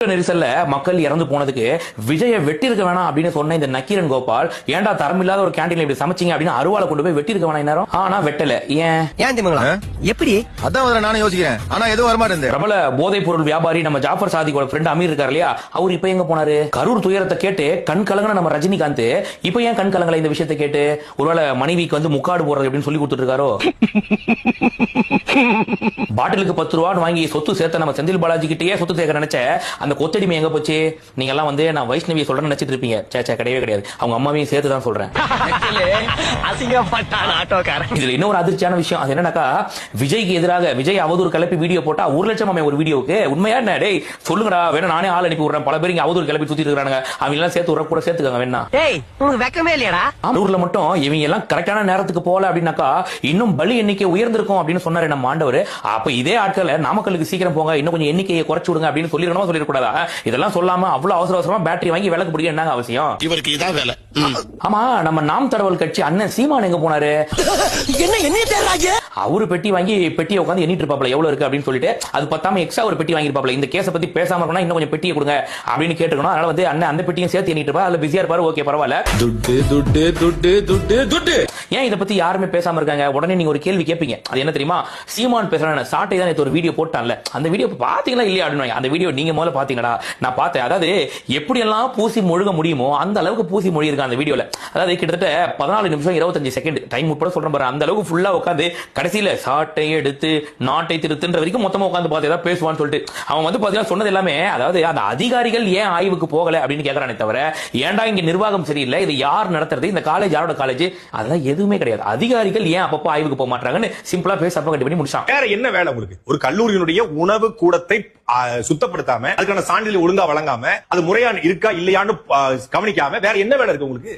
நெரிசல்ல மக்கள் இறந்து போனதுக்கு விஜய வெட்டி இருக்க வேணாம் அப்படின்னு சொன்ன இந்த நக்கீரன் கோபால் ஏன்டா தரமில்லாத ஒரு கேண்டீன்ல இப்படி சமைச்சிங்க அப்படின்னு அருவாளை கொண்டு போய் வெட்டி இருக்க வேணாம் நேரம். ஆனா வெட்டல. ஏன் தெரியுங்களா? எப்படி அதான் நானும் யோசிக்கிறேன். ஆனா எதுவும் வரமாட்டேன். பிரபல போதைப் பொருள் வியாபாரி நம்ம ஜாஃபர் சாதிக்கோட ஃப்ரெண்ட் அமீர் இருக்காரு இல்லையா, அவர் இப்ப எங்க போனாரு? கரூர் துயரத்தை கேட்டு கண் கலங்கின நம்ம ரஜினிகாந்த் இப்ப ஏன் கண் கலங்கல இந்த விஷயத்தை கேட்டு? ஒருவேளை மனைவிக்கு வந்து முக்காடு போறது அப்படின்னு சொல்லி கொடுத்துட்டு இருக்காரோ? பாட்டிலுக்கு 10 ரூபான்னு வாங்கி சொத்து சேர்த்த நம்ம செந்தில் பாலாஜி கிட்டே சொத்து சேர்க்க நினைச்ச அந்த கொத்தடிமை எங்க போச்சு? நீங்க எல்லாம் வந்து நான் வைஷ்ணவியை சொல்றேன்னு நினைச்சிட்டு இருப்பீங்க. சேச்சா கிடையவே கிடையாது. அவங்க அம்மாவையும் சேர்த்து தான் சொல்றேன். இதுல இன்னொரு அதிர்ச்சியான விஷயம் அது என்னன்னாக்கா, விஜய்க்கு எதிராக விஜய் அவதூறு கிளப்பி வீடியோ போட்டா 1 லட்சம் ஒரு வீடியோக்கு. உண்மையா என்ன? டேய் சொல்லுங்கடா, வேணா நானே ஆள் அனுப்பி விடுறேன். பல பேர் இங்க அவதூறு கிளப்பி சுத்திட்டு இருக்காங்க. அவங்க எல்லாம் சேர்த்து கூட சேர்த்துக்காங்க வேணா. வெக்கமே இல்லையடா. ஊர்ல மட்டும் இவங்க எல்லாம் கரெக்டான நேரத்துக்கு போல அப்படின்னாக்கா இன்னும் பலி எண்ணிக்கை உயர்ந்திருக்கும் அப்படின்னு சொன்னாரு நம்ம ஆண்டவர். அப்ப இதே ஆட்களை நாமக்கலுக்கு சீக்கிரம் போங்க, இன்னும் கொஞ்சம் எண்ணிக்கையை குறைச்சு விடுங்க அப்படின்னு சொல்லிடணுமா சொல்லிடக்கூடாதா? இதெல்லாம் சொல்லாம அவ்வளவு அவசர அவசரமா பேட்டரி வாங்கி விளக்கு பிடிக்க என்ன அவசியம்? இவருக்கு இதான் வேலை. ஆமா, நம்ம நாம் தகவல் கட்சி அண்ணன் சீமான் எங்க போனாரு? அவரு பெட்டி வாங்கி பெட்டியை உட்காந்து எண்ணிட்டு இருப்பாப்ல எவ்வளவு இருக்கு அப்படின்னு சொல்லிட்டு. அது பத்தாம எக்ஸ்ட்ரா ஒரு பெட்டி வாங்கி இருப்பாப்ல. இந்த கேஸை பத்தி பேசாம இருக்கணும், இன்னும் கொஞ்சம் பெட்டியை கொடுங்க அப்படின்னு கேட்டுக்கணும். அதனால வந்து அண்ணன் அந்த பெட்டியும் சேர்த்து எண்ணிட்டு இருப்பா. அதுல பிஸியா இருப்பாரு. ஓகே பரவாயில்ல. துட்டு துட்டு துட்டு துட்டு துட்டு. ஏன் இதை பத்தி யாருமே பேசாம இருக்காங்க? உடனே நீங்க ஒரு கேள்வி கேட்பீங்க. அது என்ன தெரியுமா? சீமான் பேசுறாங்க சாட்டை தான் ஒரு வீடியோ போட்டான்ல, அந்த வீடியோ பாத்தீங்களா இல்லையா அப்படின்னு. அந்த வீடியோ நீங்க முதல்ல பாத்தீங்களா? நான் பார்த்தேன். அதாவது எப்படி எல்லாம் பூசி மொழுக முடியுமோ அந்த அளவுக்கு பூசி மொழி இருக்கு அந்த வீடியோல. அதாவது கிட்டத்தட்ட 14 நிமிஷம் 25 செகண்ட் டைம் உட்பட சொல்றேன் பாரு. அந்த அளவுக்கு ஃபுல்லா உட்காந்து கடைசியில சாட்டை எடுத்து நாட்டை திருத்துன்ற வரைக்கும் மொத்தமா உட்காந்து பார்த்து ஏதாவது பேசுவான்னு சொல்லிட்டு அவன் வந்து பாத்தீங்கன்னா சொன்னது எல்லாமே, அதாவது அந்த அதிகாரிகள் ஏன் ஆய்வுக்கு போகல அப்படின்னு கேட்கறானே தவிர, ஏன்டா இங்க நிர்வாகம் சரியில்லை, இது யார் நடத்துறது, இந்த காலேஜ் யாரோட காலேஜ், அதெல்லாம் எதுவுமே கிடையாது. அதிகாரிகள் ஏன் அப்பப்போ ஆய்வுக்கு போக மாட்டாங்கன்னு சிம்பிளா பேச அப்ப கட்டி பண்ணி முடிச்சான். வேற என்ன வேலை உங்களுக்கு? ஒரு கல்லூரியினுடைய உணவு கூடத்தை சுத்தப்படுத்தாம, அதுக்கான சான்றிதழ் ஒழுங்கா வழங்காம, அது முறையான இருக்கா இல்லையான்னு கவனிக்காம வேற என்ன வேலை இருக்கு உங்களுக்கு?